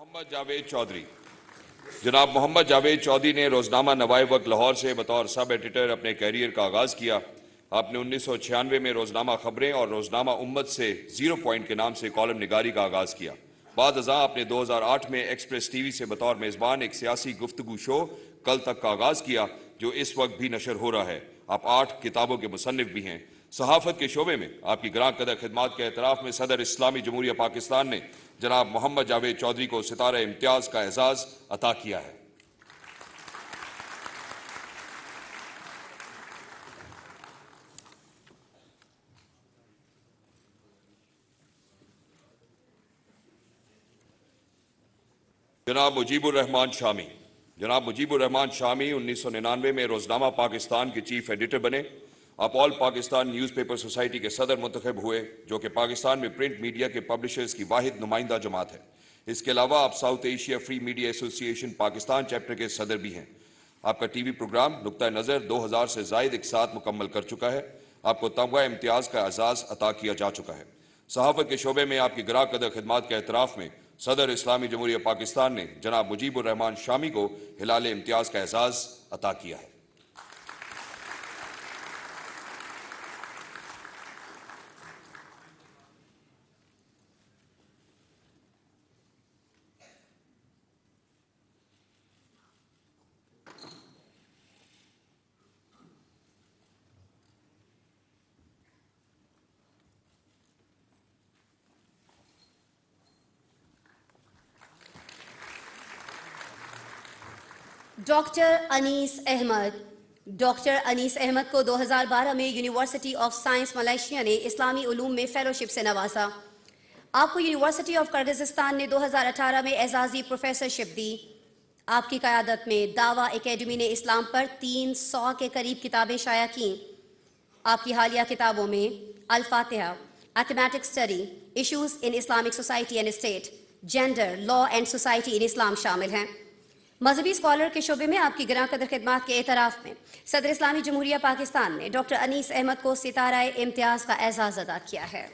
मोहम्मद जावेद चौधरी। जनाब मोहम्मद जावेद चौधरी ने रोजनामा नवाए वक्त लाहौर से बतौर सब एडिटर अपने कैरियर का आगाज किया। आपने 1996 में रोजनामा खबरें और रोजनामा उम्मत से 0 पॉइंट के नाम से कॉलम निगारी का आगाज किया। बाद अज़ां आपने 2008 में एक्सप्रेस टीवी से बतौर मेज़बान एक सियासी गुफ्तगू शो कल तक का आगाज किया, जो इस वक्त भी नशर हो रहा है। आप 8 किताबों के मुसन्निफ भी हैं। सहाफ़त के शोबे में आपकी ग्रां कदर खिदमात के एतराफ़ में सदर इस्लामी जमहूरिया पाकिस्तान ने जनाब मोहम्मद जावेद चौधरी को सितारा इम्तियाज़ का एजाज़ अता किया है। जनाब मुजीबुर रहमान शामी। जनाब मुजीबुर रहमान शामी 1999 में रोजनामा पाकिस्तान के चीफ एडिटर बने। आप ऑल पाकिस्तान न्यूज़पेपर सोसाइटी के सदर मुंतखब हुए, जो कि पाकिस्तान में प्रिंट मीडिया के पब्लिशर्स की वाहिद नुमाइंदा जमात है। इसके अलावा आप south Asia free media association Pakistan chapter के सदर भी हैं। आपका टीवी प्रोग्राम नुक्ता नज़र 2000 से ज़ायद इकसात मुकम्मल कर चुका है। आपको तमगा इम्तियाज़ का एजाज़ अता किया जा चुका है। सहाफ़त के शोबे में आपकी ग्रां कदर खिदमात के एतराफ़ में सदर इस्लामी जमहूरिया पाकिस्तान ने जनाब मुजीबुर रहमान शामी को हिलाल इम्तियाज़ का एजाज़ अता किया है। डॉक्टर अनीस अहमद। डॉक्टर अनीस अहमद को 2012 में यूनिवर्सिटी ऑफ साइंस मलेशिया ने इस्लामी उलूम में फेलोशिप से नवाजा। आपको यूनिवर्सिटी ऑफ किर्गिज़स्तान ने 2018 में एजाज़ी प्रोफेसरशिप दी। आपकी क़यादत में दावा एकेडमी ने इस्लाम पर 300 के करीब किताबें शाया कीं। आपकी हालिया किताबों में Al Fatiha, thematic study, issues in Islamic society and state, gender, law and society in Islam शामिल हैं। मजहबी स्कॉलर के शोबे में आपकी ग्रां कदर खिदमात के एतराफ़ में सदर इस्लामी जमहूरिया पाकिस्तान ने डॉक्टर अनीस अहमद को सितारा इम्तियाज़ का एजाज़ अदा किया है।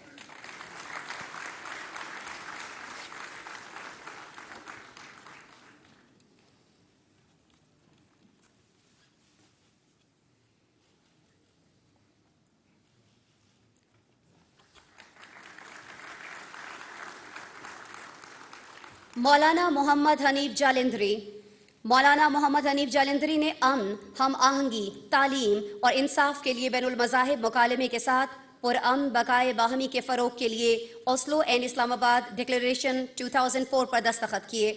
मौलाना मोहम्मद हनीफ जालंधरी। मौलाना मोहम्मद हनीफ जालंधरी ने अमन, हम आहंगी, तालीम और इंसाफ के लिए बैनुल मज़ाहिब मुकालमे के साथ पुरअमन बकाए बाहमी के फ़रोग के लिए ओस्लो एंड इस्लामाबाद डिक्लेरेशन 2004 पर दस्तखत किए।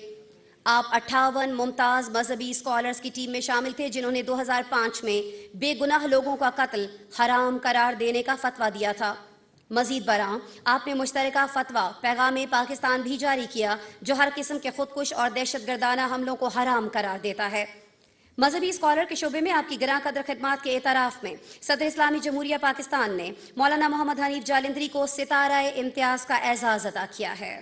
आप 58 मुमताज़ मजहबी स्कॉलर्स की टीम में शामिल थे, जिन्होंने 2005 में बेगुनाह लोगों का कत्ल हराम करार देने का फतवा दिया था। मजीद बरां, आपने मुश्तरका फतवा पैगाम पाकिस्तान भी जारी किया, जो हर किस्म के खुदकुश और दहशतगर्दाना हमलों को हराम करार देता है। मजहबी स्कॉलर के शोबे में आपकी ग्रां कदर खिदमात के एतराफ़ में सदर इस्लामी जमहूरिया पाकिस्तान ने मौलाना मोहम्मद हनीफ जालंधरी को सितारा इम्तियाज़ का एजाज़ अदा किया है।